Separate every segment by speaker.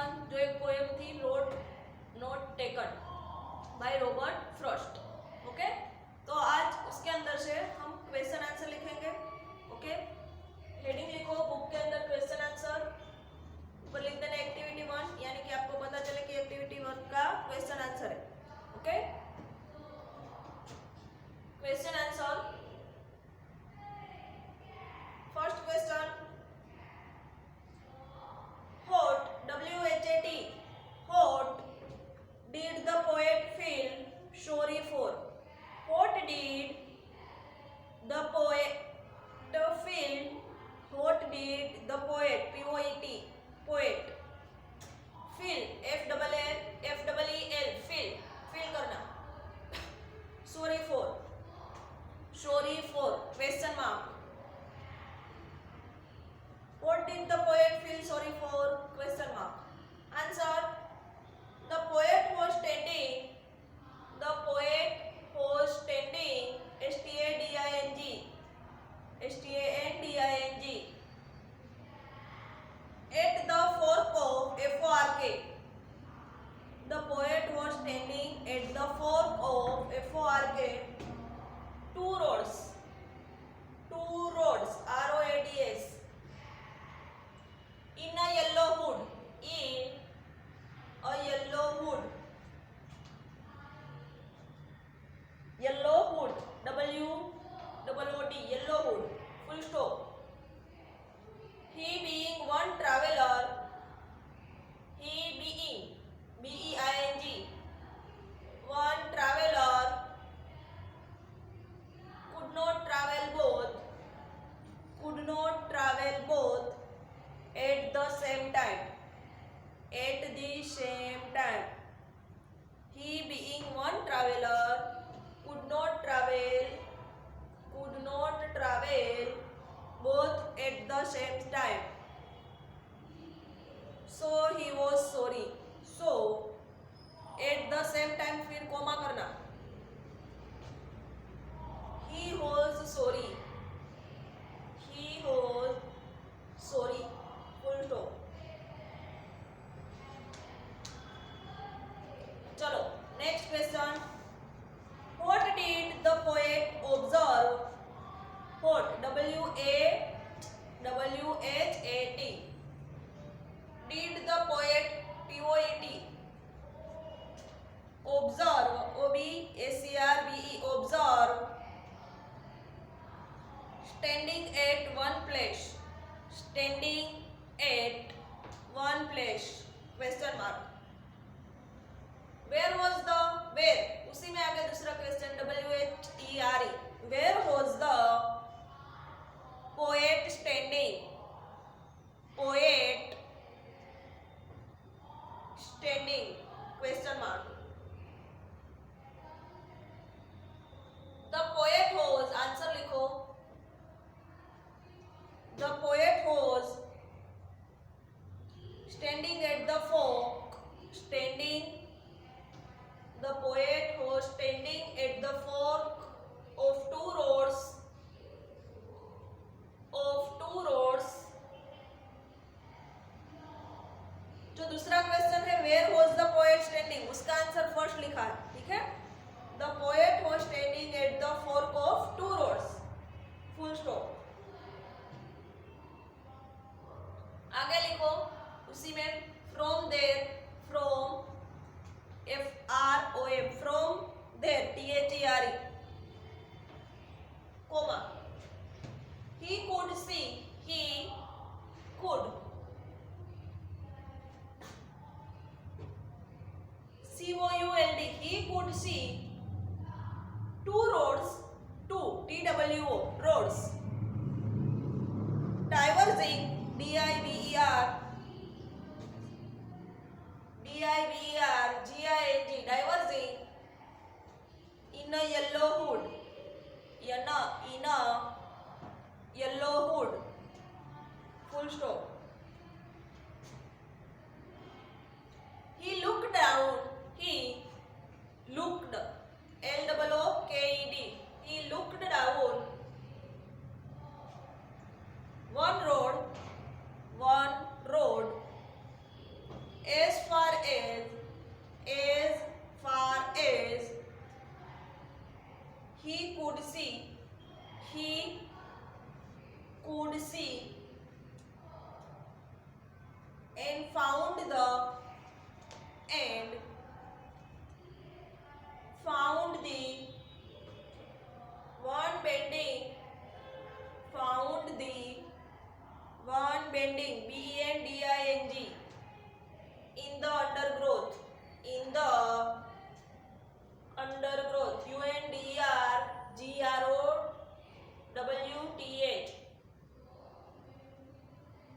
Speaker 1: One जो एक poem थी road not taken by Robert Frost. Okay, तो आज उसके अंदर से हम क्वेश्चन आंसर लिखेंगे। ओके, हेडिंग लिखो बुक के अंदर क्वेश्चन आंसर, ऊपर लिख देना एक्टिविटी 1, यानी कि आपको पता चले कि एक्टिविटी 1 का क्वेश्चन आंसर है। Okay, question answer. First question, What WHAT what did the poet feel sorry for? What did the poet feel? What did the poet poet feel feel करना sorry for question mark. What did the poet feel sorry for? Question mark. Answer. The poet was standing. The poet was standing. STANDING. STANDING. At the fork of FORK. The poet was standing at the fork of FORK. Two roads. ROADS. In a yellow hood. In a yellow hood. Yellow hood. WOOD. Yellow hood. Full stop. He being one traveler. He being BEING. One traveler could not travel both. Could not travel both at the same time. At the same time. He being one traveler could not travel both at the same time. So he was sorry. So at the same time फिर coma करना. He was sorry. He was sorry. Full stop. चलो next question. What did the poet observe? What? WHAT. Did the poet POET observe? OBSERVE. Observe. Standing at one place. Standing at one place. Question mark. Where was the where? उसी में आगे दूसरा question WHERE. Where was the poet standing? Poet standing. Question mark. The poet was. Answer लिखो. The poet was standing at the fork. Standing. The poet was standing at the fork of two roads. जो दूसरा question है where was the poet standing, उसका answer first लिखा है. ठीक है. The poet was standing at the fork of two roads. Full stop. आगे लिखो उसी में from there. From FROM. From there. THERE. Comma. He could see. He could. COULD. He could see two roads. TWO. Roads. Diverging. DIVER. GING. Diverging. In a yellow hood. In a yellow hood. Full stop. He looked down. He looked. LOOKED. He looked down. One road. as far as he could see and found the one bending bending in the undergrowth undergrowth undergrowth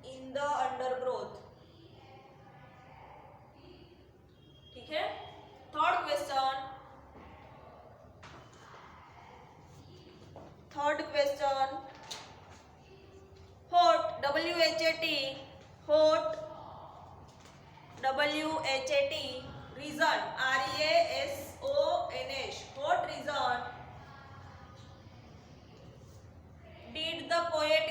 Speaker 1: in the undergrowth. ठीक है. Third question hot WHAT reason REASON hot reason did the poet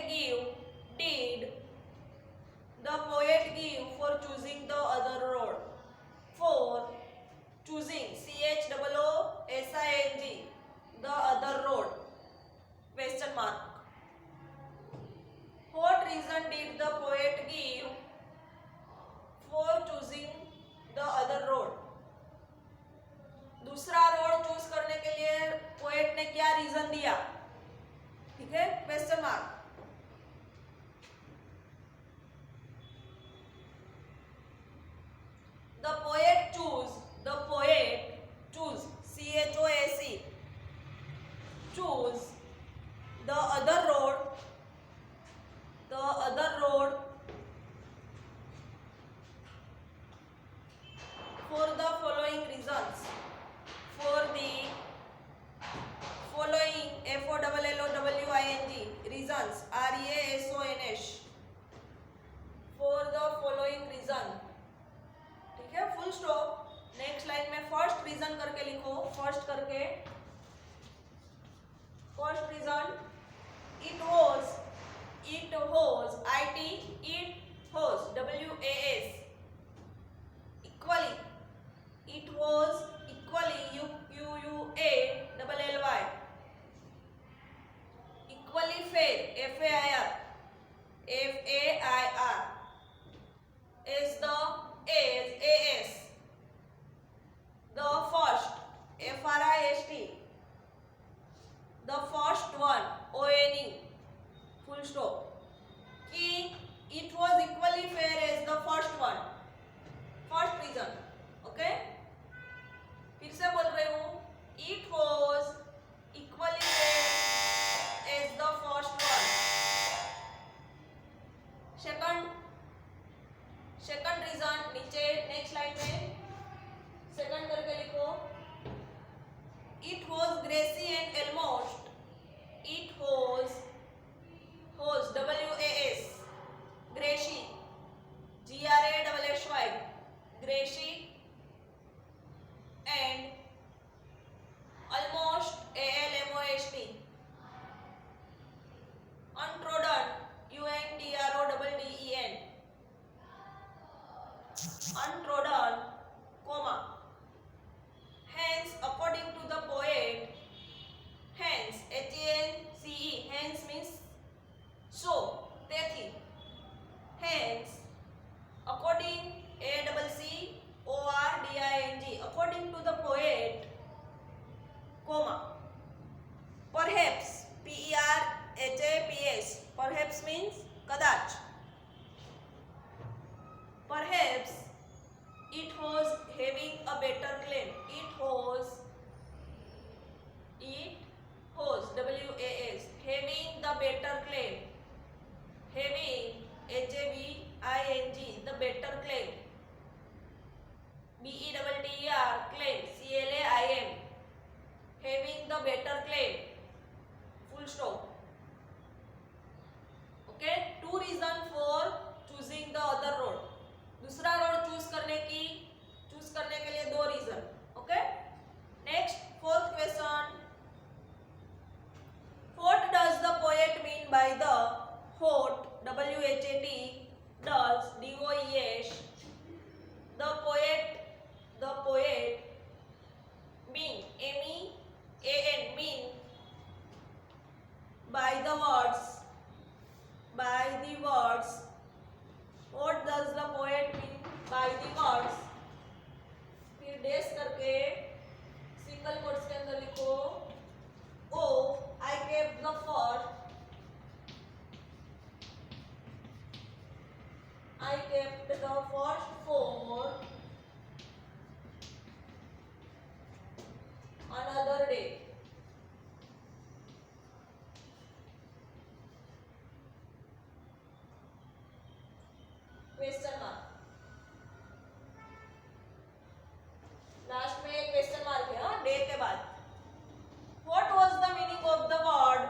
Speaker 1: give for choosing the other road, for choosing CHOOSING the other road question mark. What reason did the poet give for choosing the other road? दूसरा road choose करने के लिए poet ने क्या reason दिया? ठीक है, question mark. The poet choose choose the other road for the following reasons. For the following FOLLOWING reasons REASONS for the following reason. ठीक है, फुल स्टॉप. नेक्स्ट लाइन में फर्स्ट रीजन करके लिखो. First reason it was WAS equally it was equally UUALLY equally fair FAIR as the first FRIST the first one ONE full stop. कि it was equally fair as the first one. First reason. Okay? फिर से बोल रही हूँ. It was equally fair as the first one. second reason नीचे next line में second करके लिखो. It was grassy and almost. It was WAS grassy GRASHY grassy and almost ALMOST untrodden UNTRODDEN untrodden comma. Hence, according to the poet, hence hence means so, તેથી. Hence, according ACCORDING according to the poet, comma. Perhaps PERHAPS perhaps means કદાચ. Perhaps it was having a better claim. It was WAS having the better claim. Having HAVING the better claim. Words, फिर dash करके single quotes के अंदर लिखो oh I kept the first, I kept the first four another day. Question mark, last में एक question mark है हाँ day के बाद. What was the meaning of the word?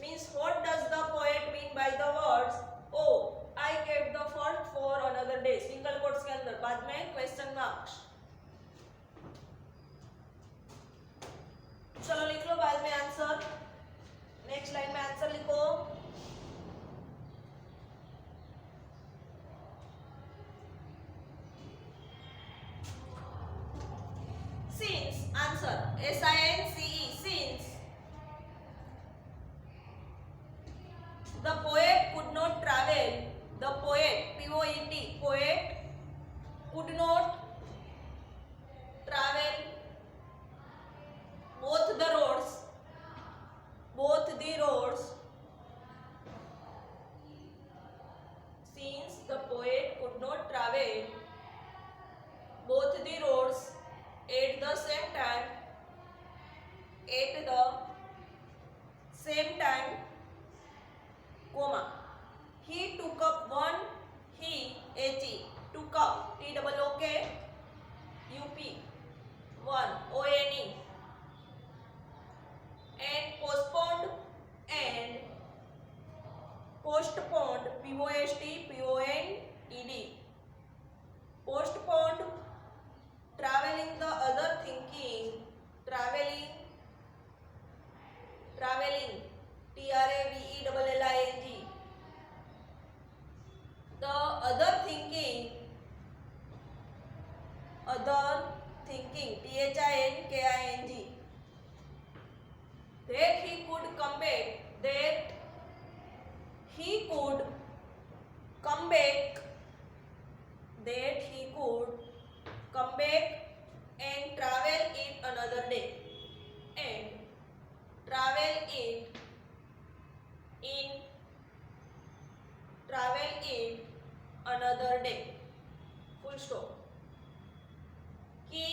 Speaker 1: Means what does the poet mean by the words? Oh, I kept the first for another day. Single quotes के अंदर बाद में क्वेश्चन मार्क्स. चलो लिख लो बाद में आंसर. नेक्स्ट लाइन में answer लिखो. Since answer SINCE since the poet could not travel, the poet POET poet could not travel both the roads since the poet could not travel both the roads at the same time, comma, he took up one, he took up TOOK UP one ONE and postponed POSTPONED postponed traveling the other thinking traveling TRAVELLING the other thinking THINKING that he could come back and travel it another day full stop. कि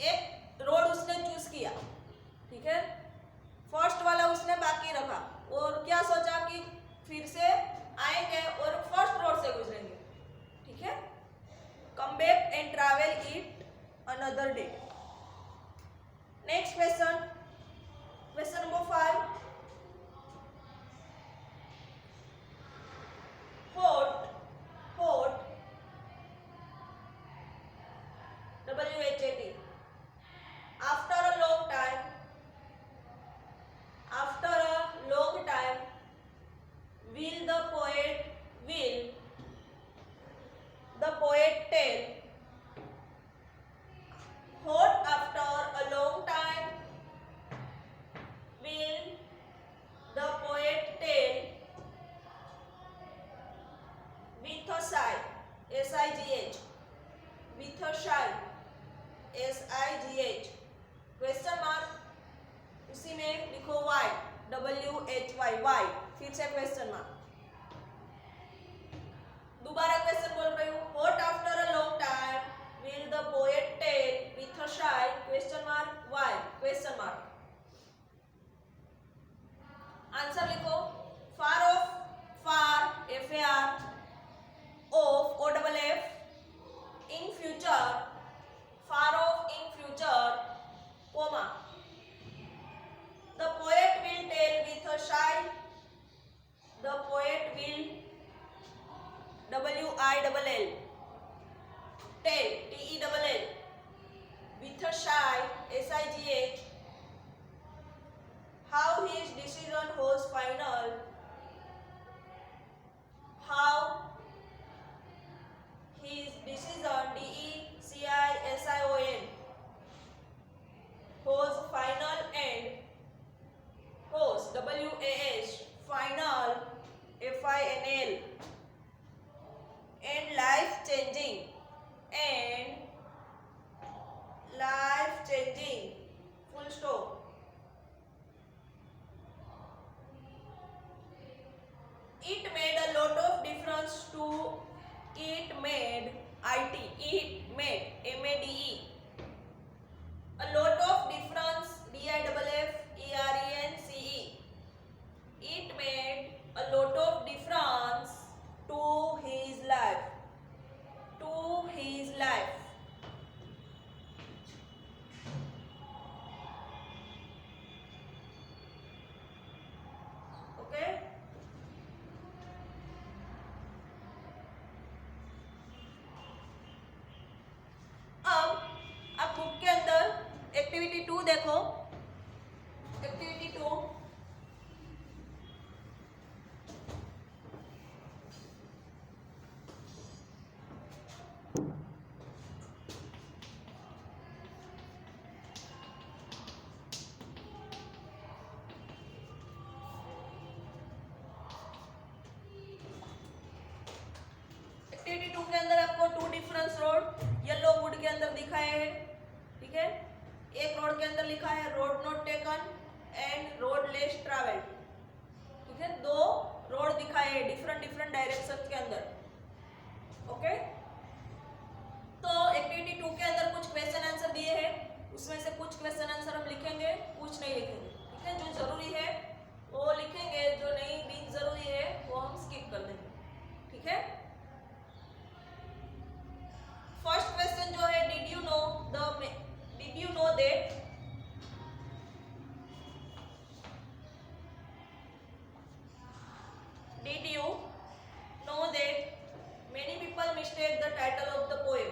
Speaker 1: एक road उसने choose किया, ठीक है, first वाला उसने बाकी रखा और क्या सोचा कि फिर से आएंगे और फर्स्ट रोड से गुजरेंगे, ठीक है. Come back and travel it another day. Next question number 5. Hot WHAT after a long time will the poet tell. What after a long time will the poet tell with a sigh SIGH with a sigh SIGH question mark उसी में लिखो Y WHY Y फिर से question mark. दोबारा question बोल रही हूँ. What after a long time will the poet tell with a sigh question mark why question mark. Answer लिखो. far off far FAR off OFF in future far off in future comma the poet will tell with a sigh the poet will WILL tell TELL with a sigh SIGH how his decision was final how his decision DECISION was final and was WAS final FINAL and life changing and life changing, full stop. It made a lot of difference to it made MADE a lot of difference DIFFERENCE. It made a lot of difference to his life. Okay. अब आप book के अंदर activity 2 देखो. Activity 2 activity 2 के अंदर आपको 2 difference road yellow would के अंदर दिखाए हैं. ठीक है. एक रोड के अंदर लिखा है road not taken and road less travelled. ठीक है. 2 रोड दिखाए हैं डिफरेंट डायरेक्शंस के अंदर. ओके. तो एक्टिविटी 2 के अंदर कुछ क्वेश्चन आंसर दिए हैं. उसमें से कुछ क्वेश्चन आंसर हम लिखेंगे, कुछ नहीं लिखेंगे. ठीक है. जो जरूरी है वो लिखेंगे, जो नहीं भी जरूरी है वो हम स्किप कर देंगे. ठीक है. फर्स्ट क्वेश्चन जो है, did you know that many people mistake the title of the poem.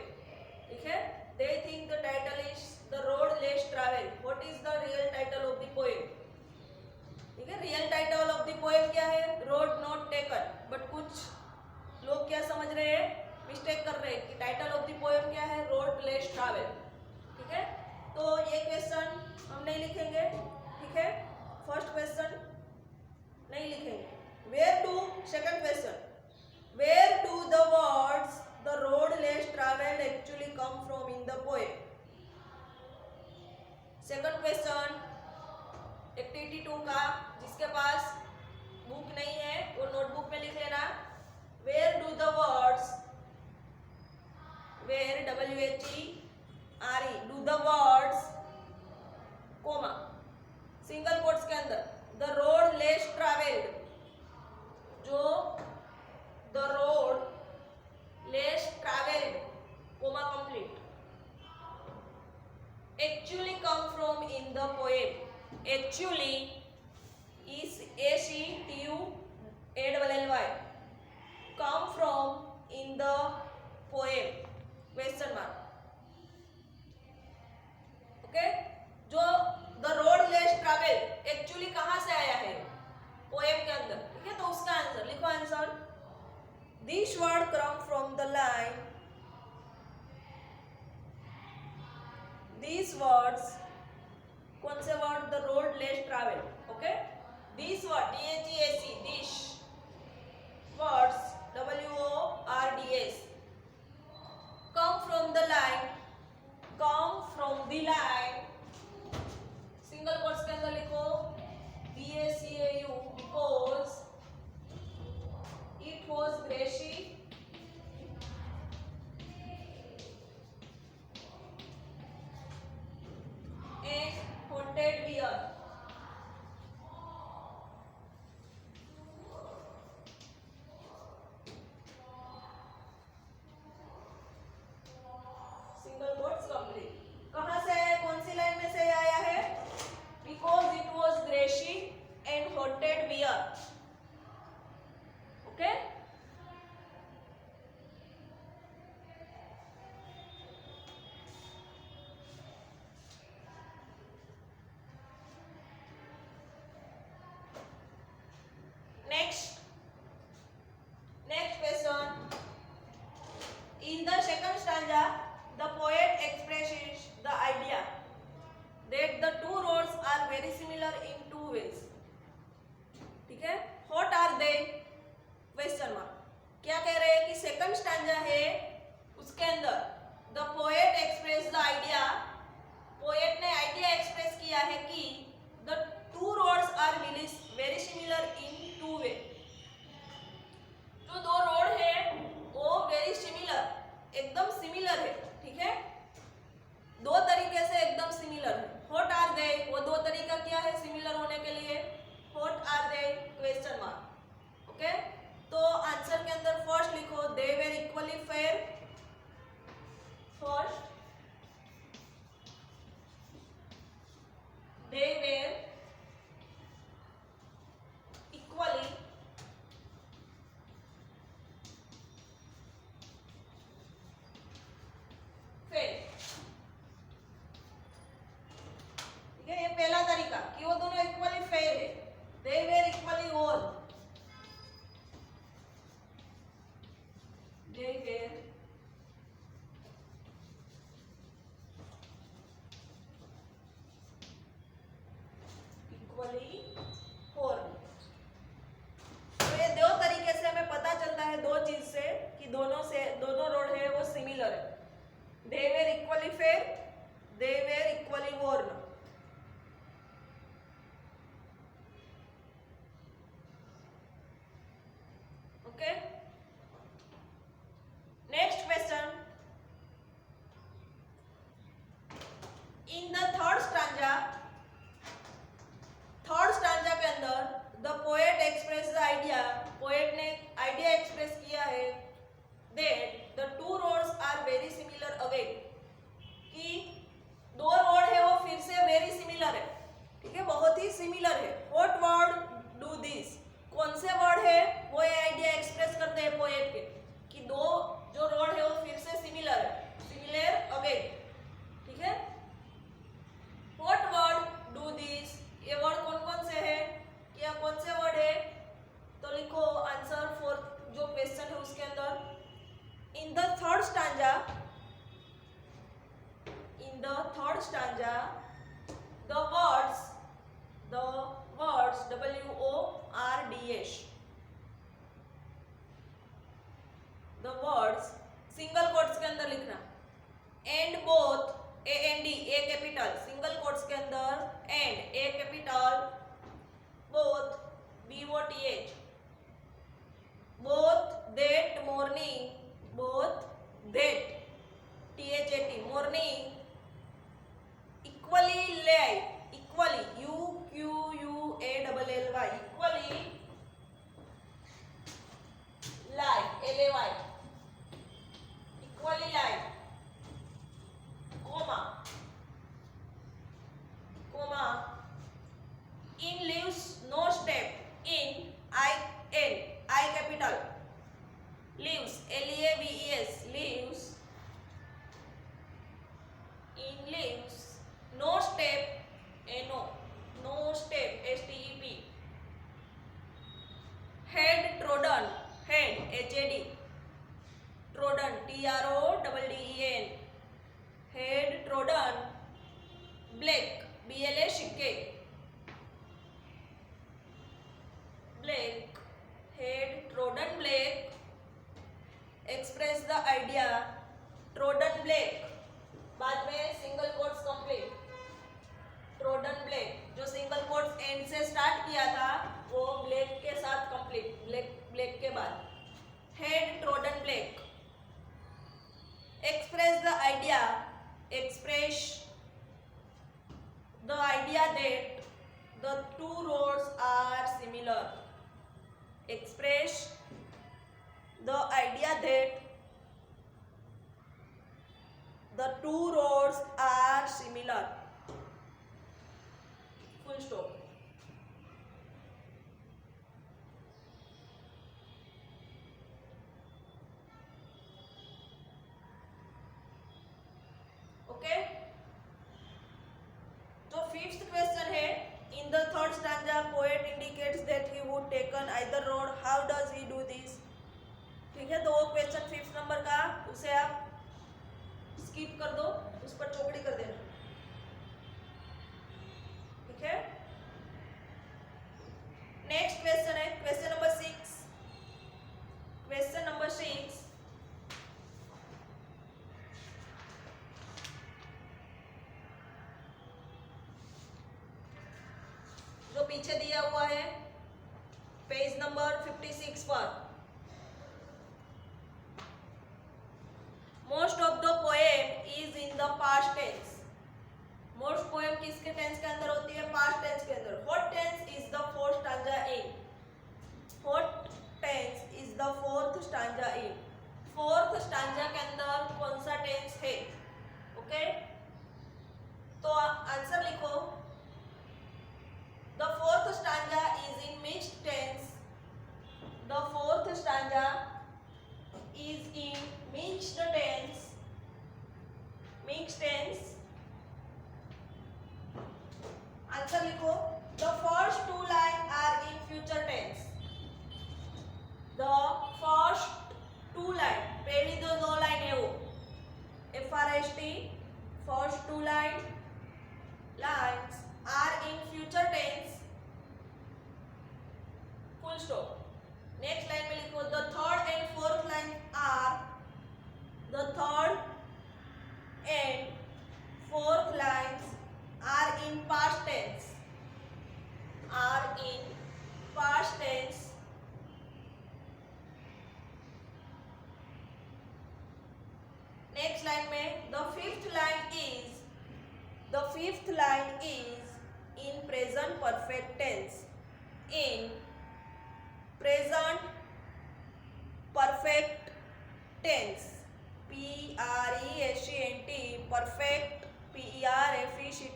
Speaker 1: ठीक है. They think the title is the road less traveled. What is the real title of the poem? ठीक है. Real title of the poem क्या है? Road not taken. But कुछ लोग क्या समझ रहे हैं, मिस्टेक कर रहे हैं कि टाइटल ऑफ द पोएम क्या है? Road less travel. ठीक है. तो ये क्वेश्चन हम नहीं लिखेंगे. ठीक है. फर्स्ट क्वेश्चन नहीं लिखेंगे. Second question, where do the words the road less travelled actually come from in the poem? Second question activity 2 का, जिसके पास बुक नहीं है वो नोटबुक में लिख लेना. Where do the words, where WHERE do the words comma single quotes के अंदर द रोड लेस ट्रैवल्ड, जो the road less travelled comma complete actually come from in the poem. Actually is ACTUALLY come from in the poem? Question mark. Okay. जो the road less travel actually कहाँ से आया है? Poem के अंदर. ठीक है. तो उसका आंसर लिखो. Answer, this word come from the line, these words, कौन से word? The road less travel. Okay. This word DHEAC, this words WORDS come from the line, single quotes के अंदर लिखो BACAU because it was grassy and haunted bear. सिंगल कोट्स कंप्लीट. कहां से आया? कौन सी लाइन में से आया है? Because it was grassy and haunted bear. Okay. Next question. In the second stanza, the poet expresses the idea that the two roads are very similar in two ways. ठीक है. What are they? Question mark. क्या कह रहे हैं कि second stanza है, उसके अंदर फेल। ठीक है, ये पहला तरीका कि वो दोनों इक्वली फेल है, they were equally own, they were equally four. तो ये दो तरीके से हमें पता चलता है दो चीज से कि दोनों रोड है वो सिमिलर है। They were equally fair, they were equally worn. Okay, next question. In the third stanza के अंदर the poet express the idea, poet ने आइडिया एक्सप्रेस किया है that the two roads are very similar again, कि दो road है वो फिर से वेरी सिमिलर है। ठीक है, बहुत ही सिमिलर है। व्हाट वर्ड डू दिस, कौन से वर्ड है वो ये आइडिया एक्सप्रेस करते हैं पोएट के कि दो जो रोड है वो फिर से सिमिलर है, सिमिलर अगेन। ठीक है, व्हाट वर्ड डू दिस, ये वर्ड कौन कौन से है, क्या कौन से वर्ड है, तो लिखो आंसर फॉर जो क्वेश्चन है उसके अंदर। इन the third stanza, in the third stanza the words WORDS, the words single quotes के अंदर लिखना, and both AND, A capital, single quotes के अंदर and, A capital, both BOTH, both that morning, both that THAT morning, equally late, equally UQUALLY, equally like LAY, equally like, comma, in leaves no step, in I capital, leaves LEAVES, leaves, in leaves no step, no step STEP, head trodden, head HAD, trodden TRODDEN, head trodden, black BLACK, black, head trodden black, express the idea trodden black, बाद में single कोट्स complete, trodden black, जो single quotes and से start किया था वो black के साथ कंप्लीट, ब्लैक के बाद had trodden black, express the idea, express the idea that the two roads are similar, express the idea that the two roads are similar, full stop. Okay, तो fifth question है, in the third stanza poet indicates that he would taken either road, how does he do this। ठीक है, तो वो question fifth number का, उसे आप skip कर दो, उस पर चौकड़ी कर देना। ठीक है, नेक्स्ट क्वेश्चन है क्वेश्चन नंबर 6। क्वेश्चन नंबर 6, जो पीछे दिया हुआ है पेज नंबर 56 पर, most of the poem is in the past tense. Most poem किसके टेंस के अंदर होती है, पास्ट टेंस के अंदर। What tense is the fourth stanza in, what tense is the fourth stanza in, fourth stanza के अंदर कौन सा टेंस है। ओके, तो आंसर लिखो, the fourth stanza is in mixed tense, the fourth stanza is in mixed tense, FIRST, first two lines are in future tense, full stop. Next line में लिखो the third and fourth line are, the third and fourth lines are in past tense, are in past tense. Next line में the fifth line is in present perfect tense, in present perfect tense, PRESENT, perfect PERFECT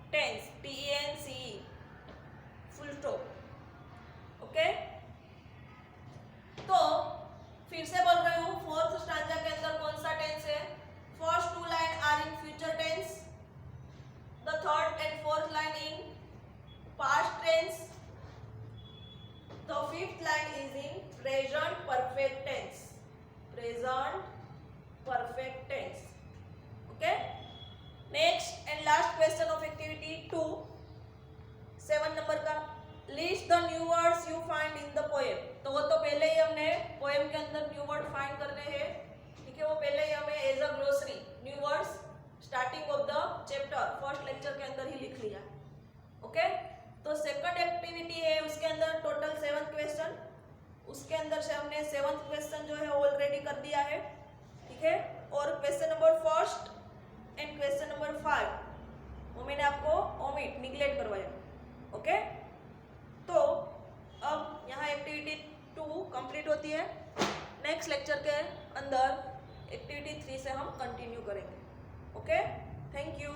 Speaker 1: tense, TENCE, full stop. Okay, तो फिर से बोल रही हूँ, fourth stanza के अंदर कौन सा टेंस है? First two line are in future tense, the third and fourth line in past tense, the fifth line is in present perfect tense, present perfect tense. Okay, next and last question of activity 2, 7 number का, list the new words you find in the poem. तो वो तो पहले ही हमने poem के अंदर new word find करने हैं, ठीक है, वो पहले ही हमें as a glossary new words starting of the chapter first lecture के अंदर ही लिख लिया. ओके, तो सेकंड एक्टिविटी है, उसके अंदर टोटल 7 क्वेश्चन, उसके अंदर से हमने 7th क्वेश्चन जो है ऑलरेडी कर दिया है, ठीक है, और question number first and question number 5 वो मैंने आपको ओमिट निगलेक्ट करवाया. ओके, तो अब यहाँ एक्टिविटी 2 कंप्लीट होती है. नेक्स्ट लेक्चर के अंदर एक्टिविटी 3 से हम कंटिन्यू करेंगे. Okay, thank you.